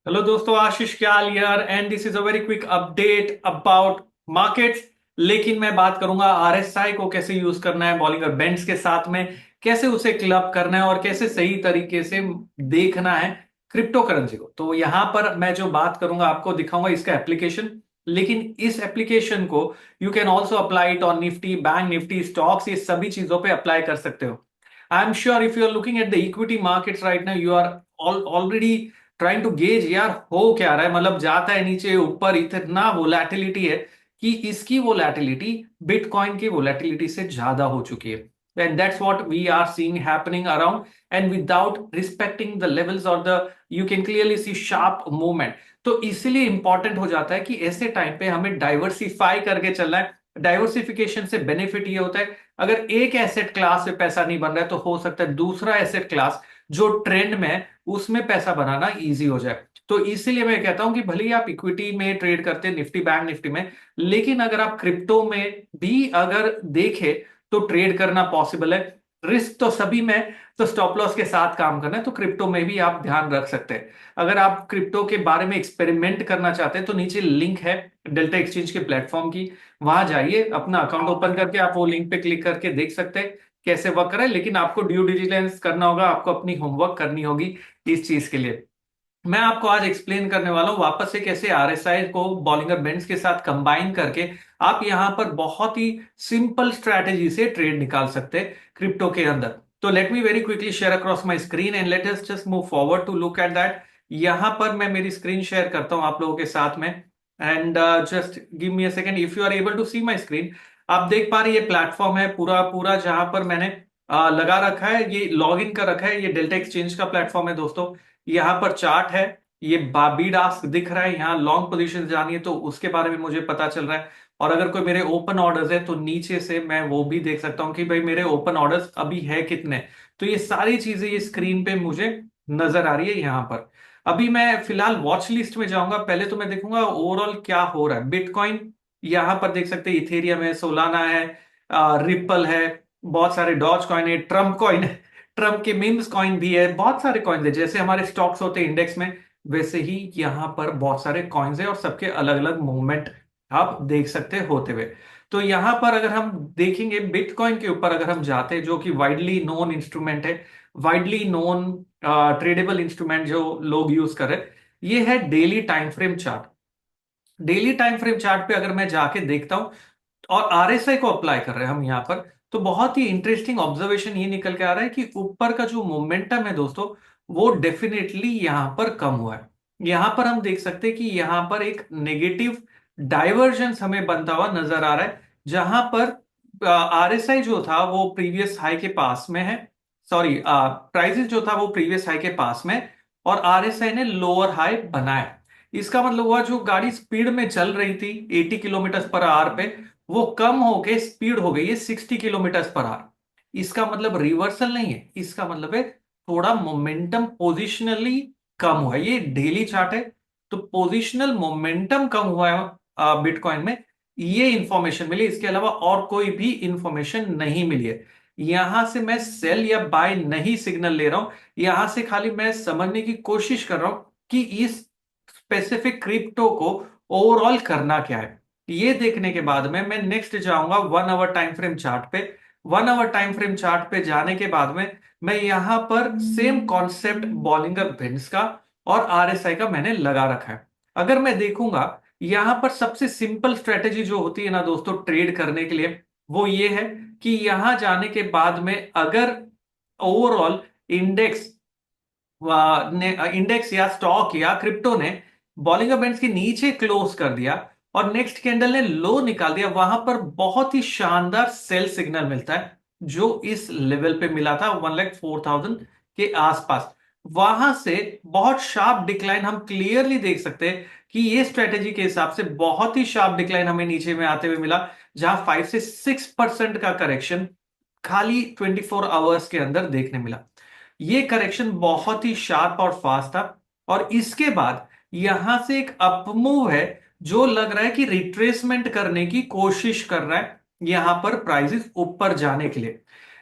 Hello दोस्तों, आशीष क्याल यार and this is a very quick update about markets. लेकिन मैं बात करूंगा आरएसआई को कैसे यूज करना है बॉलिंगर बैंड्स के साथ में, कैसे उसे क्लब करना है और कैसे सही तरीके से देखना है क्रिप्टो करेंसी को। तो यहां पर मैं जो बात करूंगा आपको दिखाऊंगा इसका एप्लीकेशन। लेकिन इस एप्लीकेशन को you can also apply it on Nifty, bank Nifty, stocks, ये सभी चीजों पे अप्लाई कर सकते हो। I am sure if you are looking at the equity markets right now you are already trying to gauge यार हो क्या रहा है, मतलब जाता है नीचे ऊपर, इतना वोलैटिलिटी है कि इसकी वोलैटिलिटी बिटकॉइन की वोलैटिलिटी से ज्यादा हो चुकी है। And that's what we are seeing happening around and without respecting the levels और the you can clearly see sharp movement. तो इसलिए इंपॉर्टेंट हो जाता है कि ऐसे टाइम पे हमें डाइवर्सिफाई करके चलना है। डाइवर्सिफिकेशन से बेनिफिट ये होता है, अगर एक एसेट क्लास से पैसा नहीं बन रहा है तो हो सकता है दूसरा एसेट क्लास जो ट्रेंड में है उसमें पैसा बनाना इजी हो जाए। तो इसीलिए मैं कहता हूं कि भले ही आप इक्विटी में ट्रेड करते हैं निफ्टी बैंक निफ्टी में, लेकिन अगर आप क्रिप्टो में भी अगर देखें तो ट्रेड करना पॉसिबल है। रिस्क तो सभी में, तो स्टॉप लॉस के साथ काम करना है, तो क्रिप्टो में भी आप ध्यान रख सकते हैं। अगर आप क्रिप्टो के बारे में एक्सपेरिमेंट करना चाहते हैं तो नीचे लिंक है डेल्टा एक्सचेंज के प्लेटफॉर्म की, वहां जाइए, अपना अकाउंट ओपन करके आप वो लिंक पे क्लिक करके देख सकते हैं कैसे वर्क करे। लेकिन आपको ड्यू डिलिजेंस करना होगा, आपको अपनी होमवर्क करनी होगी इस चीज के लिए। मैं आपको आज एक्सप्लेन करने वाला हूं वापस से कैसे आरएसआई को बॉलिंगर बैंड्स के साथ कंबाइन करके आप यहां पर बहुत ही सिंपल स्ट्रैटेजी से ट्रेड निकाल सकते हैं क्रिप्टो के अंदर। तो let me very quickly share across my screen and let us just move forward to look at that. यहां पर मैं मेरी स्क्रीन शेयर करता हूं आप लोगों के साथ में and just give me a second if you are able to see my screen. आप देख पा रहे ये प्लेटफॉर्म है पूरा पूरा जहां पर मैंने लगा रखा है, ये लॉग इन कर रखा है, ये डेल्टा एक्सचेंज का प्लेटफॉर्म है दोस्तों। यहाँ पर चार्ट है, ये बाबीडास्क दिख रहा है, यहाँ लॉन्ग पोजीशन जानी है तो उसके बारे में मुझे पता चल रहा है। और अगर कोई मेरे ओपन ऑर्डर्स है तो नीचे से मैं वो भी देख सकता हूँ कि भाई मेरे ओपन ऑर्डर्स अभी है कितने। तो ये सारी चीजें ये स्क्रीन पे मुझे नजर आ रही है यहाँ पर। अभी मैं फिलहाल वॉच लिस्ट में जाऊंगा, पहले तो मैं देखूंगा ओवरऑल क्या हो रहा है। बिटकॉइन यहाँ पर देख सकते हैं, इथेरियम है, सोलाना है, रिपल है, बहुत सारे डॉज कॉइन है, ट्रम्प कॉइन है, ट्रम्प के मीम्स कॉइन भी है, बहुत सारे कॉइन है। जैसे हमारे स्टॉक्स होते हैं इंडेक्स में, वैसे ही यहाँ पर बहुत सारे कॉइन्स है और सबके अलग अलग मूवमेंट आप देख सकते होते हुए। तो यहाँ पर अगर हम देखेंगे बिटकॉइन के ऊपर, अगर हम जाते हैं जो कि वाइडली नोन इंस्ट्रूमेंट है, वाइडली नोन ट्रेडेबल इंस्ट्रूमेंट जो लोग यूज कर रहे हैं, ये है daily time frame chart. Daily time frame chart पे अगर मैं जाके देखता हूं और आरएसआई को अप्लाई कर रहे हैं हम यहाँ पर, तो बहुत ही इंटरेस्टिंग ऑब्जर्वेशन ये निकल के आ रहा है कि ऊपर का जो मोमेंटम है दोस्तों, वो डेफिनेटली यहां पर कम हुआ है। यहां पर हम देख सकते हैं कि यहां पर एक नेगेटिव डाइवर्जेंस हमें बनता हुआ नजर आ रहा है, जहां पर आरएसआई जो था वो प्रीवियस हाई के पास में है, सॉरी प्राइसेस जो था वो प्रीवियस हाई के पास में, और आरएसआई ने लोअर हाई बनाया। इसका मतलब हुआ जो गाड़ी स्पीड में चल रही थी 80 किलोमीटर पर आवर पे, वो कम होके स्पीड हो गई है 60 किलोमीटर पर आवर। इसका मतलब रिवर्सल नहीं है, इसका मतलब है थोड़ा मोमेंटम पोजिशनली कम हुआ है। ये डेली चार्ट है, तो पोजिशनल मोमेंटम कम हुआ है बिटकॉइन में, ये इंफॉर्मेशन मिली। इसके अलावा और कोई भी इंफॉर्मेशन नहीं मिली है। यहां से मैं सेल या बाय नहीं सिग्नल ले रहा हूं, यहां से खाली मैं समझने की कोशिश कर रहा हूं कि इस स्पेसिफिक क्रिप्टो को ओवरऑल करना क्या है। ये देखने के बाद में मैं नेक्स्ट जाऊंगा 1 आवर टाइम फ्रेम चार्ट पे। 1 आवर टाइम फ्रेम चार्ट पे जाने के बाद में मैं यहां पर सेम कॉन्सेप्ट बॉलिंगर बैंड्स का और आरएसआई का मैंने लगा रखा है। अगर मैं देखूंगा यहां पर सबसे सिंपल स्ट्रेटेजी जो होती है ना दोस्तों ट्रेड करने के लिए, वो ये है कि यहां जाने के बाद में अगर ओवरऑल इंडेक्स ने इंडेक्स या स्टॉक या क्रिप्टो ने बॉलिंगर बैंड्स के नीचे क्लोज कर दिया और नेक्स्ट कैंडल ने लो निकाल दिया, वहां पर बहुत ही शानदार सेल सिग्नल मिलता है जो इस लेवल पे मिला था 1,04,000 के आसपास। वहां से बहुत शार्प डिक्लाइन हम क्लियरली देख सकते हैं कि ये स्ट्रेटेजी के हिसाब से बहुत ही शार्प डिक्लाइन हमें नीचे में आते हुए मिला, जहां 5 से 6% का करेक्शन खाली 24 आवर्स के अंदर देखने मिला। ये करेक्शन बहुत ही शार्प और फास्ट था, और इसके बाद यहां से एक अपमूव है जो लग रहा है कि रिट्रेसमेंट करने की कोशिश कर रहा है यहां पर प्राइसेस ऊपर जाने के लिए।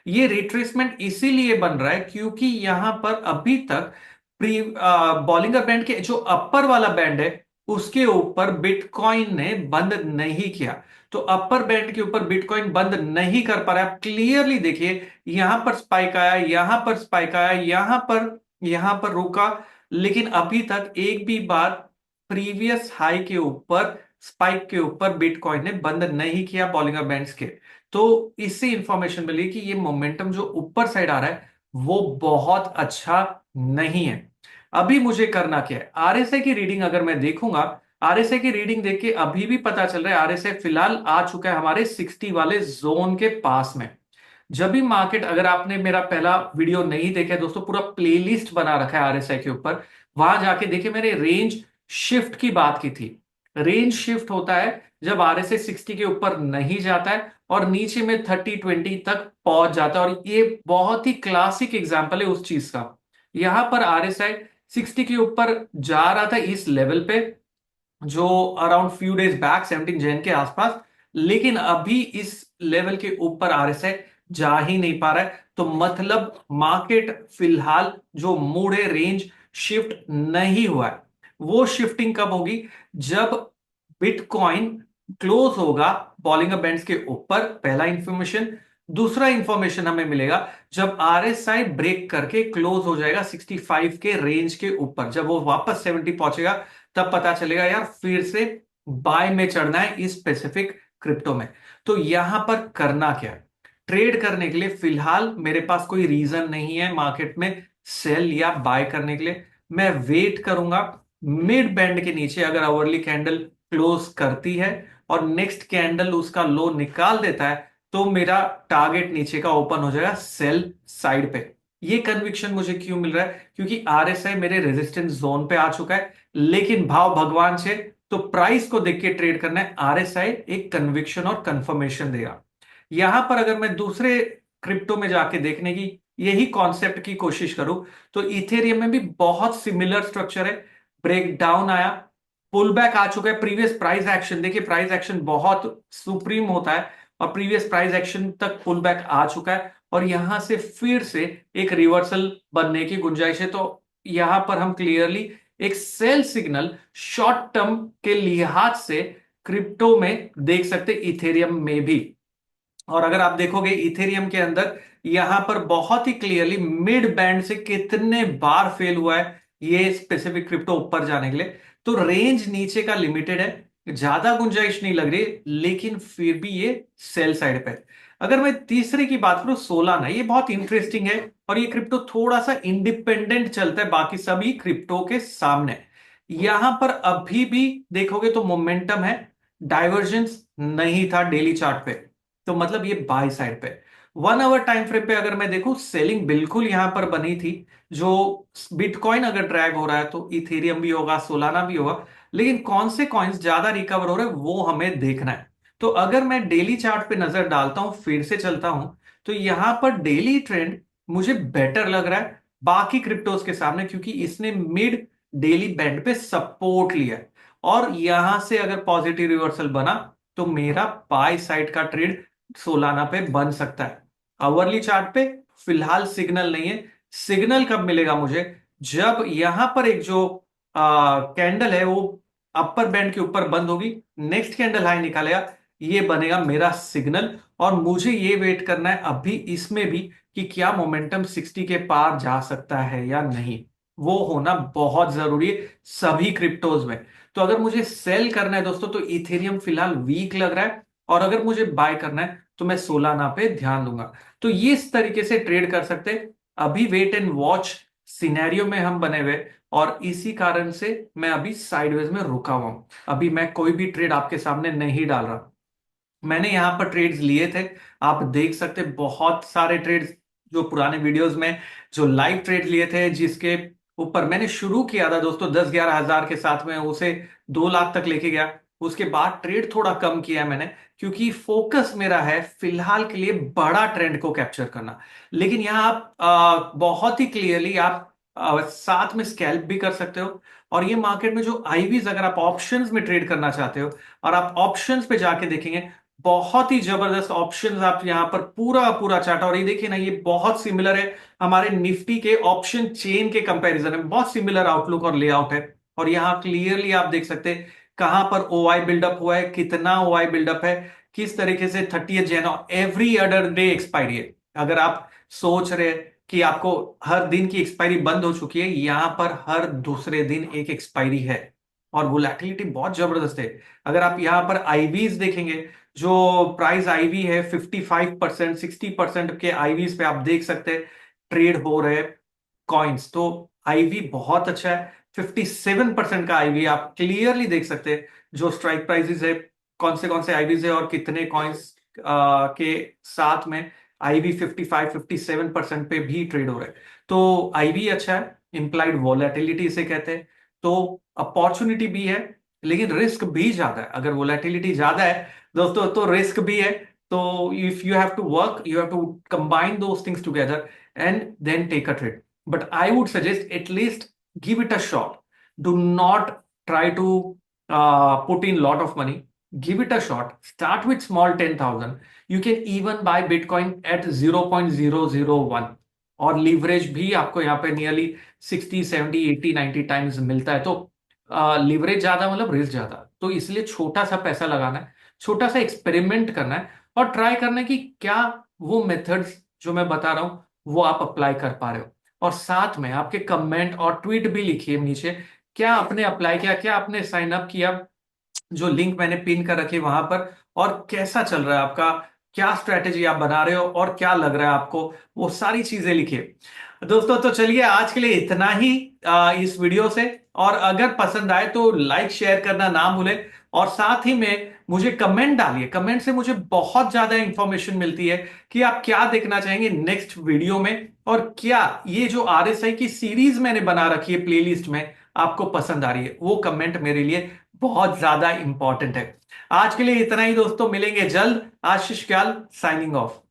ये रिट्रेसमेंट इसीलिए बन रहा है क्योंकि यहां पर अभी तक प्री बॉलिंगर बैंड के जो अपर वाला बैंड है उसके ऊपर बिटकॉइन ने बंद नहीं किया। तो अपर बैंड के ऊपर बिटकॉइन बंद नहीं कर पा रहा है। आप क्लियरली देखिए, यहां पर स्पाइक आया, यहां पर स्पाइक आया, यहां पर रुका, लेकिन अभी तक एक भी बार प्रीवियस हाई के ऊपर, स्पाइक के ऊपर बिटकॉइन ने बंद नहीं किया बॉलिंगर बैंड्स के। तो इससे इंफॉर्मेशन मिली कि ये मोमेंटम जो ऊपर साइड आ रहा है वो बहुत अच्छा नहीं है। अभी मुझे करना क्या है, आरएसआई की रीडिंग अगर मैं देखूंगा, आरएसआई की रीडिंग देख के अभी भी पता चल रहा है आरएसआई फिलहाल आ चुका है हमारे 60 वाले जोन के पास में। जब भी मार्केट, अगर आपने मेरा पहला वीडियो नहीं देखा है दोस्तों, पूरा प्लेलिस्ट बना रखा है आरएसआई के ऊपर, वहां जाके देखिए, मैंने रेंज शिफ्ट की बात की थी। रेंज शिफ्ट होता है जब आरएसआई 60 के ऊपर नहीं जाता है और नीचे में 30-20 तक पहुंच जाता है, और ये बहुत ही क्लासिक एग्जांपल है उस चीज का। यहां पर आरएसआई 60 के ऊपर जा रहा था इस लेवल पे, जो around few days back 17 Jain के आसपास, लेकिन अभी इस लेवल के ऊपर आरएसआई जा ही नहीं पा रहा है। तो मतलब मार्केट फिलहाल जो मूड है, रेंज शिफ्ट नहीं हुआ है। वो शिफ्टिंग कब होगी, जब बिटकॉइन क्लोज होगा बॉलिंगर बैंड्स के ऊपर, पहला इंफॉर्मेशन। दूसरा इंफॉर्मेशन हमें मिलेगा जब आरएसआई ब्रेक करके क्लोज हो जाएगा 65 के रेंज के ऊपर, जब वो वापस 70 पहुंचेगा, तब पता चलेगा यार फिर से बाय में चढ़ना है इस स्पेसिफिक क्रिप्टो में। तो यहां पर करना क्या है, ट्रेड करने के लिए फिलहाल मेरे पास कोई रीजन नहीं है मार्केट में सेल या बाय करने के लिए। मैं वेट करूंगा, मिड बैंड के नीचे अगर आवरली कैंडल क्लोज करती है और नेक्स्ट कैंडल उसका लो निकाल देता है, तो मेरा टारगेट नीचे का ओपन हो जाएगा सेल साइड पे। ये कन्विक्शन मुझे क्यों मिल रहा है, क्योंकि आरएसआई मेरे रेजिस्टेंस जोन पे आ चुका है, लेकिन भाव भगवान से, तो प्राइस को देख के ट्रेड करना है। आरएसआई एक कन्विक्शन और कंफर्मेशन देगा। यहां पर अगर मैं दूसरे क्रिप्टो में जाके देखने की यही कॉन्सेप्ट की कोशिश करूं, तो इथेरियम में भी बहुत सिमिलर स्ट्रक्चर है। ब्रेक डाउन आया, पुल बैक आ चुका है। प्रीवियस प्राइस एक्शन देखिए, प्राइस एक्शन बहुत सुप्रीम होता है, और प्रीवियस प्राइस एक्शन तक पुल बैक आ चुका है, और यहां से फिर से एक रिवर्सल बनने की गुंजाइश है। तो यहां पर हम क्लियरली एक सेल सिग्नल शॉर्ट टर्म के लिहाज से क्रिप्टो में देख सकते, इथेरियम में भी। और अगर आप देखोगे इथेरियम के अंदर, यहां पर बहुत ही क्लियरली मिड बैंड से कितने बार फेल हुआ है ये स्पेसिफिक क्रिप्टो ऊपर जाने के लिए। तो रेंज नीचे का लिमिटेड है, ज्यादा गुंजाइश नहीं लग रही, लेकिन फिर भी ये सेल साइड पे है। अगर मैं तीसरे की बात करूं, सोलाना, ये बहुत इंटरेस्टिंग है, और ये क्रिप्टो थोड़ा सा इंडिपेंडेंट चलता है बाकी सभी क्रिप्टो के सामने। यहां पर अभी भी देखोगे तो मोमेंटम है, डाइवर्जेंस नहीं था डेली चार्ट पे, तो मतलब ये बाय साइड पे। 1 आवर टाइम फ्रेम पे अगर मैं देखूं, सेलिंग बिल्कुल यहां पर बनी थी। जो बिटकॉइन अगर ड्रैग हो रहा है तो इथेरियम भी होगा, सोलाना भी होगा, लेकिन कौन से कॉइन्स ज्यादा रिकवर हो रहे हैं वो हमें देखना है। तो अगर मैं डेली चार्ट पे नजर डालता हूं, फिर से चलता हूं, तो यहां पर डेली ट्रेंड मुझे बेटर लग रहा है बाकी क्रिप्टोज के सामने, क्योंकि इसने मिड डेली बैंड पे सपोर्ट लिया है, और यहां से अगर पॉजिटिव रिवर्सल बना तो मेरा बाय साइड का ट्रेड सोलाना पे बन सकता है। आवरली चार्ट पे फिलहाल सिग्नल नहीं है। सिग्नल कब मिलेगा मुझे, जब यहां पर एक जो कैंडल है वो अपर बैंड के ऊपर बंद होगी, नेक्स्ट कैंडल हाई निकालेगा, ये बनेगा मेरा सिग्नल। और मुझे ये वेट करना है अभी इसमें भी कि क्या मोमेंटम 60 के पार जा सकता है या नहीं। वो होना बहुत जरूरी है सभी क्रिप्टोज में। तो अगर मुझे सेल करना है दोस्तों, तो इथेरियम फिलहाल वीक लग रहा है, और अगर मुझे बाय करना है तो मैं सोलाना पे ध्यान दूंगा। तो ये इस तरीके से ट्रेड कर सकते हैं। अभी वेट एंड वॉच सिनेरियो में हम बने हुए, और इसी कारण से मैं अभी साइडवेज में रुका हुआ हूं। अभी मैं कोई भी ट्रेड आपके सामने नहीं डाल रहा। मैंने यहां पर ट्रेड्स लिए थे, आप देख सकते बहुत सारे ट्रेड्स, जो पुराने वीडियोस में जो लाइव ट्रेड लिए थे, जिसके ऊपर मैंने शुरू किया था दोस्तों 10-11 हजार के साथ में, उसे 2 लाख तक लेके गया। उसके बाद ट्रेड थोड़ा कम किया मैंने, क्योंकि फोकस मेरा है फिलहाल के लिए बड़ा ट्रेंड को कैप्चर करना। लेकिन यहां आप बहुत ही क्लियरली आप साथ में स्कैल्प भी कर सकते हो। और ये मार्केट में जो आईवीज, अगर आप ऑप्शंस में ट्रेड करना चाहते हो और आप ऑप्शंस पे जाके देखेंगे, बहुत ही जबरदस्त ऑप्शंस आप यहाँ पर पूरा पूरा चार्ट, और ये देखिए ना, ये बहुत सिमिलर है हमारे निफ्टी के ऑप्शन चेन के कंपैरिजन में, बहुत सिमिलर आउटलुक और लेआउट है। और यहाँ क्लियरली आप देख सकते हैं कहां पर ओआई बिल्डअप हुआ है, कितना ओआई बिल्डअप है, किस तरीके से 30 जनवरी एवरी अदर डे एक्सपायरी है। अगर आप सोच रहे हैं कि आपको हर दिन की एक्सपायरी बंद हो चुकी है, यहां पर हर दूसरे दिन एक एक्सपायरी है, और वोलेटिलिटी बहुत जबरदस्त है। अगर आप यहां पर आईवीज देखेंगे, जो प्राइस आईवी है 55%, 60% के आईवीज पे आप देख सकते हैं ट्रेड हो रहे कॉइन्स। तो आईवी बहुत अच्छा है, 57% का आईवी आप क्लियरली देख सकते हैं। जो स्ट्राइक प्राइसेस है, कौन से आईवीज है और कितने कॉइन्स के साथ में आईवी 55-57% पे भी ट्रेड हो रहा है। तो आईवी अच्छा है, इंप्लाइड वोलेटिलिटी इसे कहते हैं। तो अपॉर्चुनिटी भी है, लेकिन रिस्क भी ज्यादा है। अगर वोलेटिलिटी ज्यादा है दोस्तों, तो रिस्क भी है। तो if you have to work, you have to combine those things together and then take a trade. But I would suggest at least give it a shot. Do not try to put in lot of money. Give it a shot. Start with small 10,000. You can even buy Bitcoin at 0.001, और leverage भी आपको यहाँ पे nearly 60, 70, 80, 90 times मिलता है। तो leverage ज्यादा मतलब रिस्क ज्यादा, तो इसलिए छोटा सा पैसा लगाना है, छोटा सा एक्सपेरिमेंट करना है, और ट्राई करना है कि क्या वो मेथड्स जो मैं बता रहा हूं वो आप अप्लाई कर पा रहे हो। और साथ में आपके कमेंट और ट्वीट भी लिखिए नीचे, क्या आपने अप्लाई किया, क्या आपने साइन अप किया, जो लिंक मैंने पिन कर रखी वहां पर, और कैसा चल रहा है आपका, क्या स्ट्रेटेजी आप बना रहे हो, और क्या लग रहा है आपको, वो सारी चीजें लिखिए दोस्तों। तो चलिए आज के लिए इतना ही इस वीडियो से। और अगर पसंद आए तो लाइक शेयर करना ना भूलें, और साथ ही में मुझे कमेंट डालिए। कमेंट से मुझे बहुत ज्यादा इंफॉर्मेशन मिलती है कि आप क्या देखना चाहेंगे नेक्स्ट वीडियो में, और क्या ये जो आरएसआई की सीरीज मैंने बना रखी है प्लेलिस्ट में आपको पसंद आ रही है। वो कमेंट मेरे लिए बहुत ज्यादा इंपॉर्टेंट है। आज के लिए इतना ही दोस्तों, मिलेंगे जल्द। आशीष क्याल साइनिंग ऑफ।